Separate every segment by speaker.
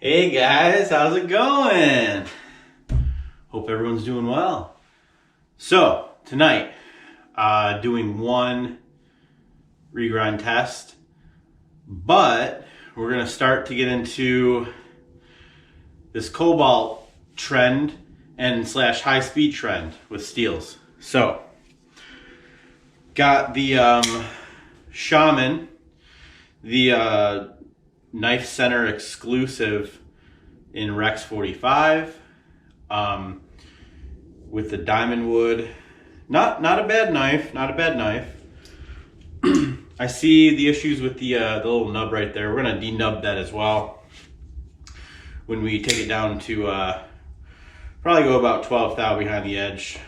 Speaker 1: Hey guys, how's it going? Hope everyone's doing well. So tonight, doing one regrind test, but we're gonna start to get into this cobalt trend and slash high speed trend with steels. So got the Shaman, the knife center exclusive in Rex 45 with the diamond wood. Not a bad knife, not a bad knife. I see the issues with the little nub right there. We're gonna denub that as well when we take it down to probably go about 12 thou behind the edge,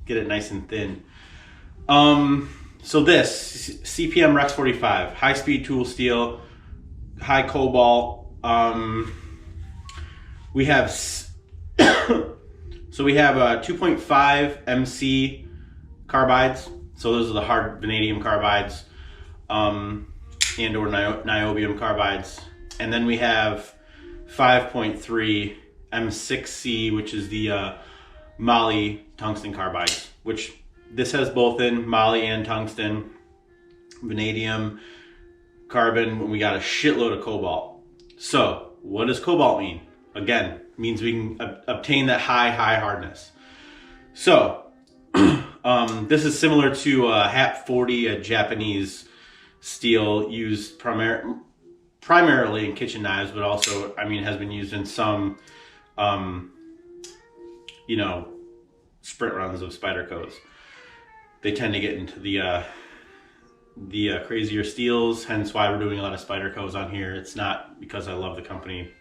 Speaker 1: get it nice and thin. So this CPM-rex 45 high speed tool steel, high cobalt. We have so we have 2.5 MC carbides. So those are the hard vanadium carbides, and or niobium carbides. And then we have 5.3 M6C, which is the moly tungsten carbides, which this has both in moly and tungsten, vanadium, carbon. We got a shitload of cobalt. So what does cobalt mean? Again, it means we can obtain that high hardness. So this is similar to HAP 40, a Japanese steel used primarily in kitchen knives, but also, I mean, has been used in some, sprint runs of Spydercos. They tend to get into the crazier steels, hence why we're doing a lot of Spydercos on here. It's not because I love the company,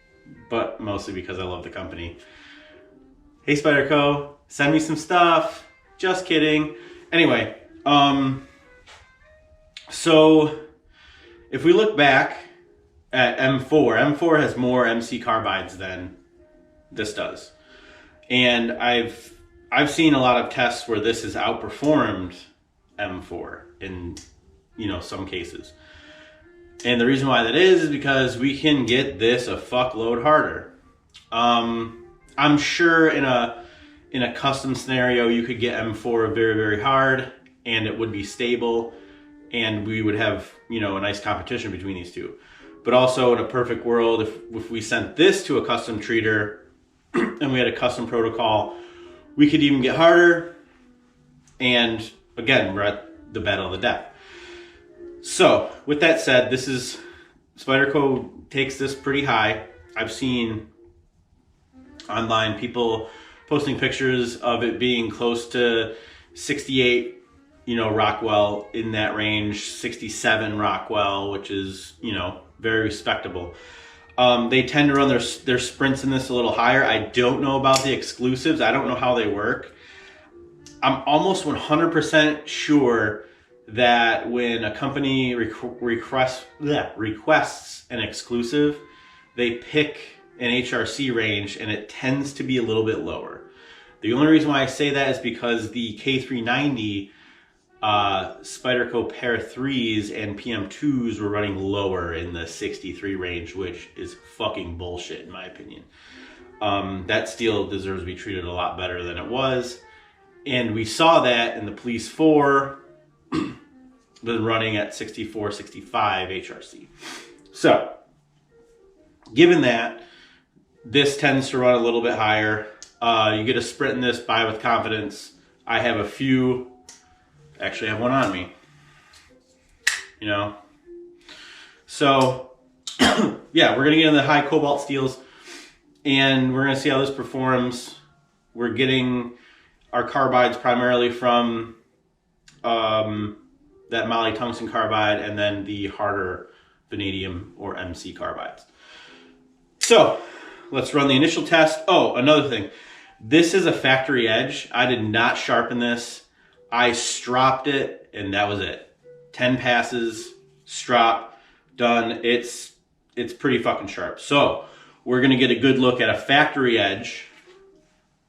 Speaker 1: but mostly because I love the company. Hey Spyderco, send me some stuff. Just kidding. Anyway, so if we look back at M4 has more MC carbides than this does. And I've seen a lot of tests where this has outperformed M4 in some cases. And the reason why that is because we can get this a fuckload harder. I'm sure in a custom scenario you could get M4 very, very hard and it would be stable and we would have, a nice competition between these two. But also in a perfect world, if we sent this to a custom treater and we had a custom protocol, we could even get harder. And again, we're at the battle of the death. So with that said, this is Spyderco takes this pretty high. I've seen online people posting pictures of it being close to 68, Rockwell, in that range, 67 Rockwell, which is, very respectable. They tend to run their sprints in this a little higher. I don't know about the exclusives. I don't know how they work. I'm almost 100% sure that when a company requests an exclusive, they pick an HRC range and it tends to be a little bit lower. The only reason why I say that is because the K390 Spyderco Pair 3s and PM2s were running lower in the 63 range, which is fucking bullshit in my opinion. That steel deserves to be treated a lot better than it was. And we saw that in the Police 4, been running at 64, 65 HRC. So, given that, this tends to run a little bit higher. You get a sprint in this, buy with confidence. I have a few, actually I have one on me, So, yeah, we're gonna get into the high cobalt steels and we're gonna see how this performs. We're getting our carbides primarily from that moly tungsten carbide and then the harder vanadium or MC carbides. So let's run the initial test. Oh, another thing. This is a factory edge. I did not sharpen this. I stropped it and that was it. 10 passes, strop, done. It's pretty fucking sharp. So we're gonna get a good look at a factory edge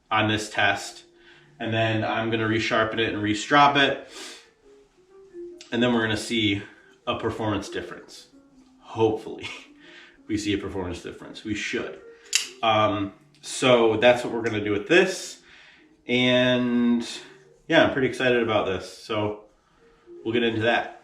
Speaker 1: on this test. And then I'm gonna resharpen it and restrop it. And then we're gonna see a performance difference. Hopefully we see a performance difference. We should. So that's what we're going to do with this. And yeah, I'm pretty excited about this. So we'll get into that.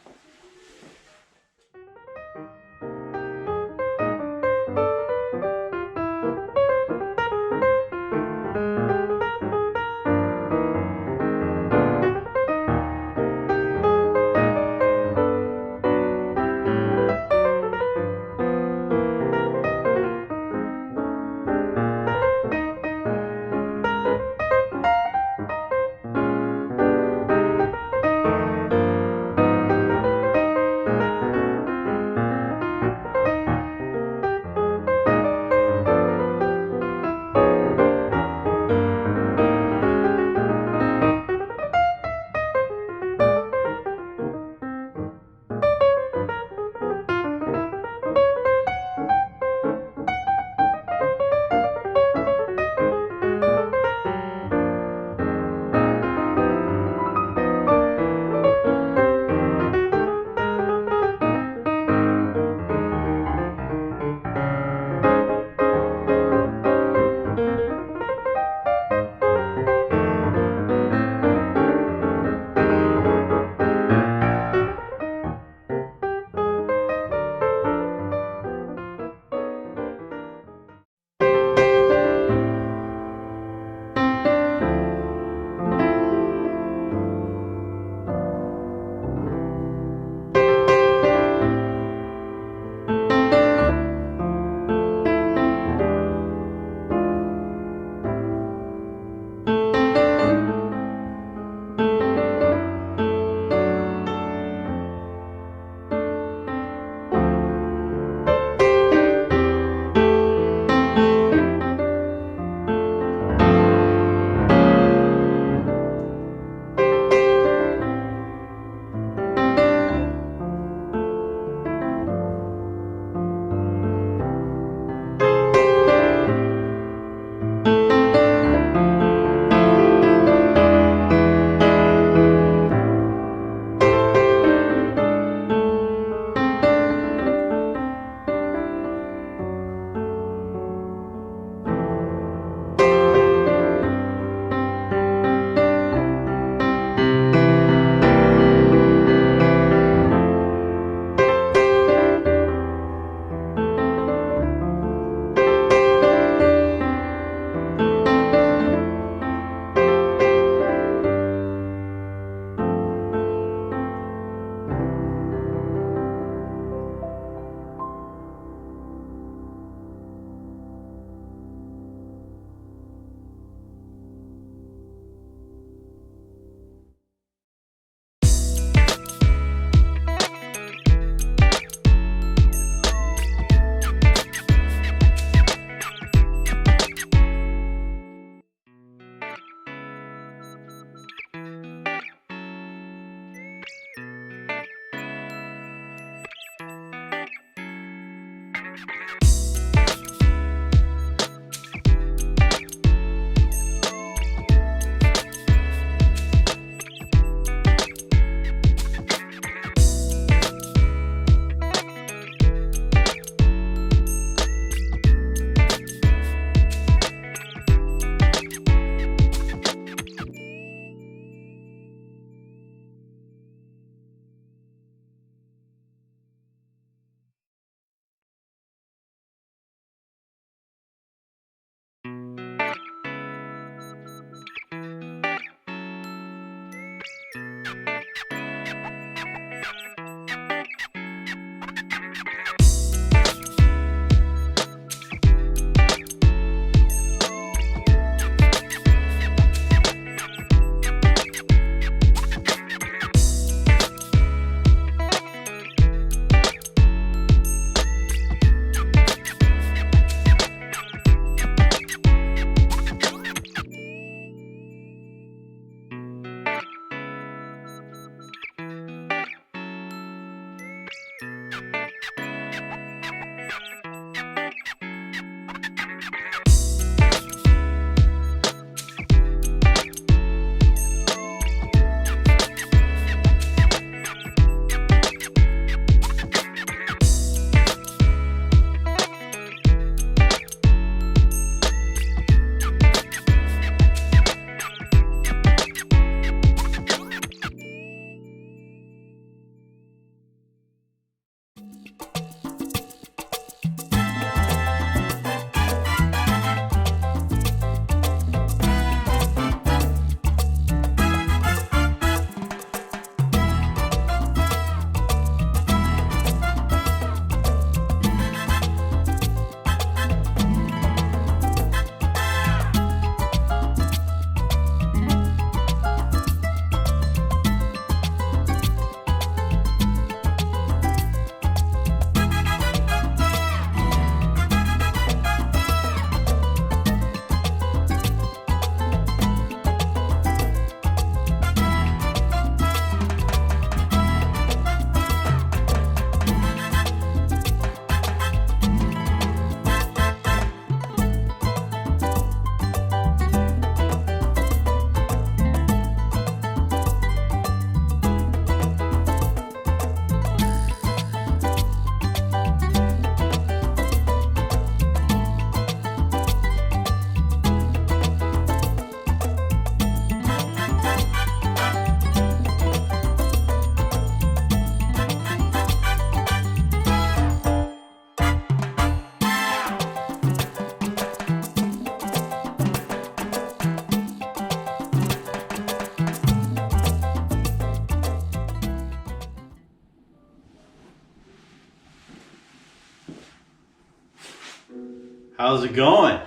Speaker 1: How's it going?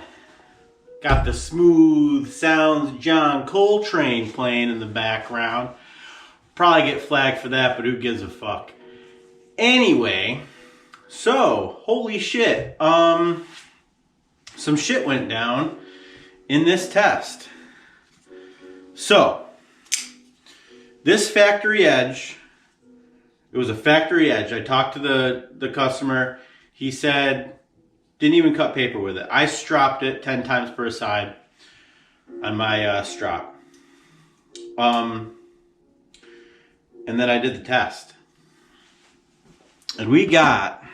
Speaker 1: Got the smooth sounds John Coltrane playing in the background. Probably get flagged for that, but who gives a fuck? Anyway, so holy shit. Some shit went down in this test. So, this factory edge, it was a factory edge. I talked to the customer. He said, didn't even cut paper with it. I stropped it 10 times per side on my strop. And then I did the test. And we got,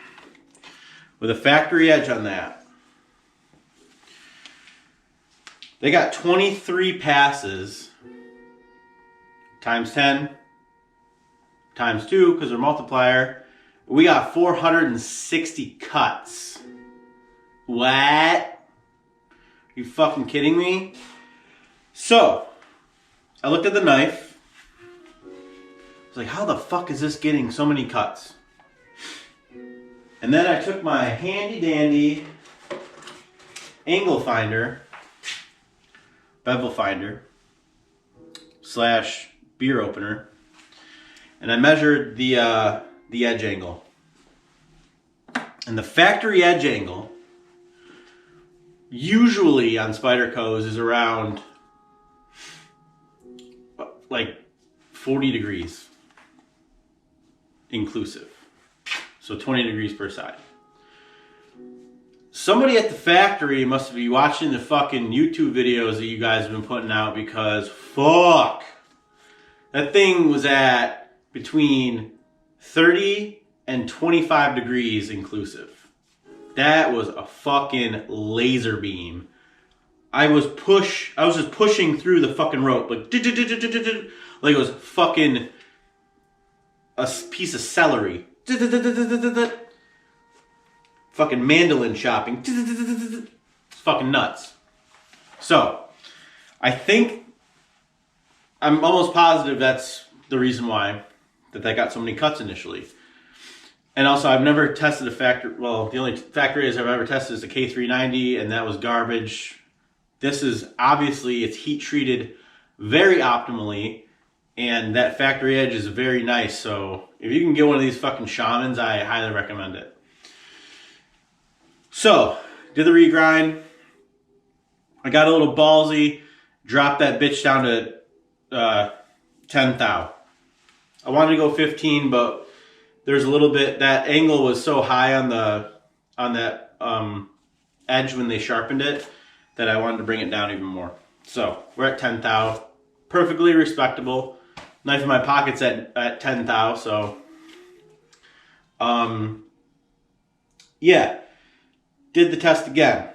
Speaker 1: with a factory edge on that, they got 23 passes times 10 times 2 because they're multiplier. We got 460 cuts. What? You fucking kidding me? So, I looked at the knife. I was like, how the fuck is this getting so many cuts? And then I took my handy dandy angle finder, bevel finder, / beer opener, and I measured the edge angle. And the factory edge angle usually on Spyderco's is around like 40 degrees inclusive. So 20 degrees per side. Somebody at the factory must be watching the fucking YouTube videos that you guys have been putting out, because fuck, that thing was at between 30 and 25 degrees inclusive. That was a fucking laser beam. I was just pushing through the fucking rope like it was fucking a piece of celery. Fucking mandolin chopping. It's fucking nuts. So, I think, I'm almost positive that's the reason why that got so many cuts initially. And also, I've never tested a factory, well, the only factory I've ever tested is the K390, and that was garbage. This is, obviously, it's heat treated very optimally, and that factory edge is very nice. So, if you can get one of these fucking shamans, I highly recommend it. So, did the regrind. I got a little ballsy, dropped that bitch down to 10 thou. I wanted to go 15, but there's a little bit, that angle was so high on that edge when they sharpened it that I wanted to bring it down even more. So we're at 10 thou, perfectly respectable. Knife in my pocket's at 10 thou, so yeah, did the test again.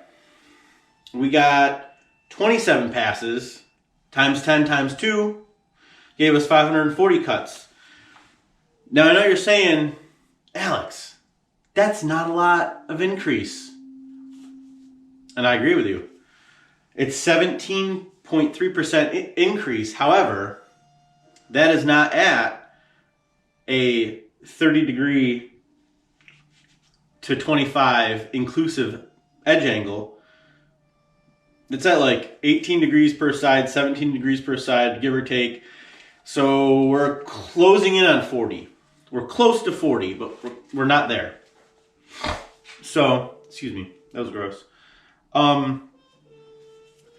Speaker 1: We got 27 passes times 10 times 2 gave us 540 cuts. Now, I know you're saying, Alex, that's not a lot of increase. And I agree with you. It's 17.3% increase. However, that is not at a 30 degree to 25 inclusive edge angle. It's at like 18 degrees per side, 17 degrees per side, give or take. So we're closing in on 40. We're close to 40, but we're not there. So, excuse me, that was gross.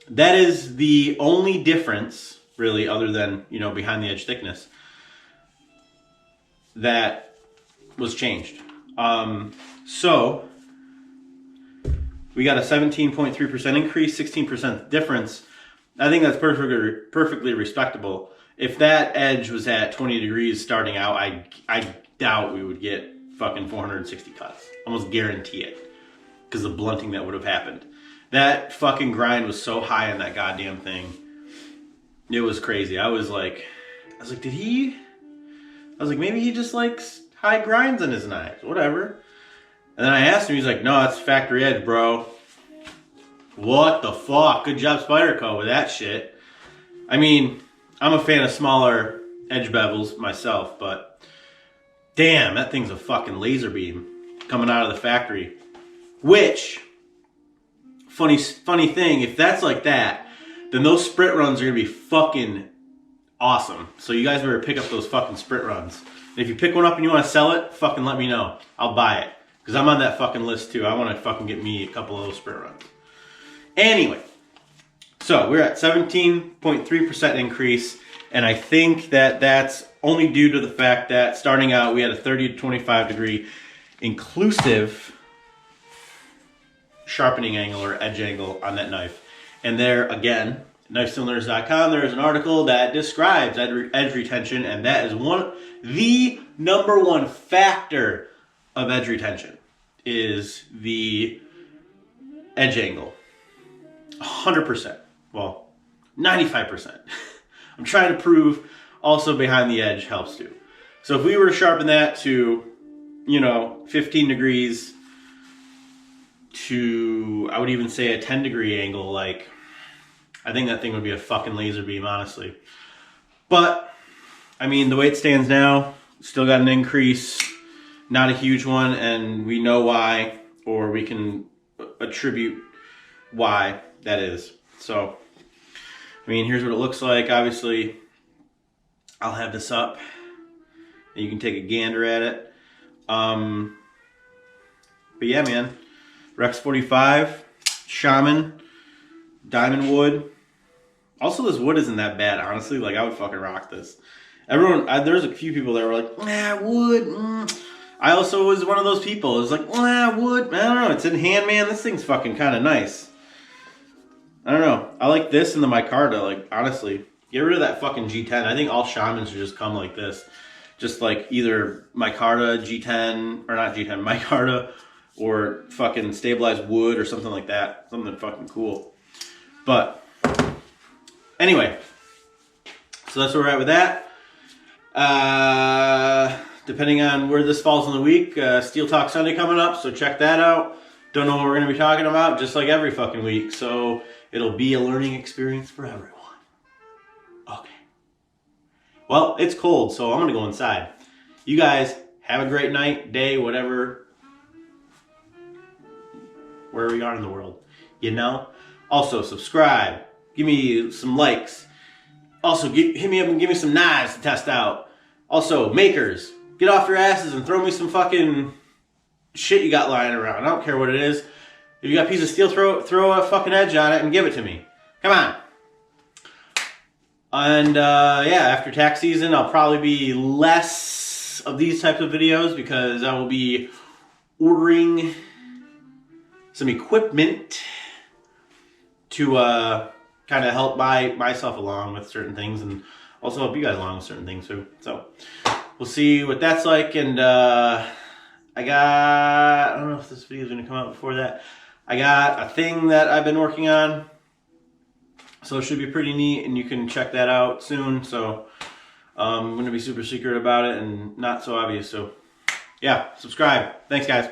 Speaker 1: That is the only difference, really, other than, behind the edge thickness, that was changed. So, we got a 17.3% increase, 16% difference. I think that's perfectly respectable. If that edge was at 20 degrees starting out, I doubt we would get fucking 460 cuts. Almost guarantee it. Because the blunting that would have happened. That fucking grind was so high on that goddamn thing. It was crazy. I was like, maybe he just likes high grinds in his knives. Whatever. And then I asked him, he's like, no, that's factory edge, bro. What the fuck? Good job, Spyderco, with that shit. I mean, I'm a fan of smaller edge bevels myself, but damn, that thing's a fucking laser beam coming out of the factory. Which, funny thing, if that's like that, then those sprint runs are gonna be fucking awesome. So you guys better pick up those fucking sprint runs. And if you pick one up and you want to sell it, fucking let me know. I'll buy it. Because I'm on that fucking list too. I want to fucking get me a couple of those sprint runs. Anyway, so we're at 17.3% increase. And I think that that's only due to the fact that starting out, we had a 30 to 25 degree inclusive sharpening angle or edge angle on that knife. And there, again, KnifeCylinders.com, there is an article that describes edge retention, and that is the number one factor of edge retention is the edge angle. 100%. Well, 95%. I'm trying to prove also behind the edge helps too. So if we were to sharpen that to, 15 degrees to, I would even say a 10 degree angle, like, I think that thing would be a fucking laser beam, honestly. But, I mean, the way it stands now, still got an increase, not a huge one, and we know why, or we can attribute why that is. So, I mean, here's what it looks like. Obviously, I'll have this up, and you can take a gander at it. But yeah, man, Rex 45, Shaman, diamond wood. Also, this wood isn't that bad, honestly. Like, I would fucking rock this. There's a few people that were like, wood. I also was one of those people. It was like, wood. I don't know. It's in hand, man. This thing's fucking kind of nice. I don't know. I like this and the micarta. Like, honestly, get rid of that fucking G10. I think all Shamans should just come like this. Just like either micarta, G10, or not G10, micarta, or fucking stabilized wood or something like that. Something fucking cool. But anyway, so that's where we're at with that. Depending on where this falls in the week, Steel Talk Sunday coming up, so check that out. Don't know what we're going to be talking about, just like every fucking week. So it'll be a learning experience for everyone. Okay. Well, it's cold, so I'm going to go inside. You guys have a great night, day, whatever, wherever you are in the world. Also, subscribe. Give me some likes. Also, hit me up and give me some knives to test out. Also, makers, get off your asses and throw me some fucking shit you got lying around. I don't care what it is. If you got a piece of steel, throw a fucking edge on it and give it to me. Come on. And yeah, after tax season, I'll probably be less of these types of videos because I will be ordering some equipment to kind of help myself along with certain things and also help you guys along with certain things too. So we'll see what that's like. And I don't know if this video is going to come out before that. I got a thing that I've been working on. So it should be pretty neat and you can check that out soon. So I'm going to be super secret about it and not so obvious. So yeah, subscribe. Thanks guys.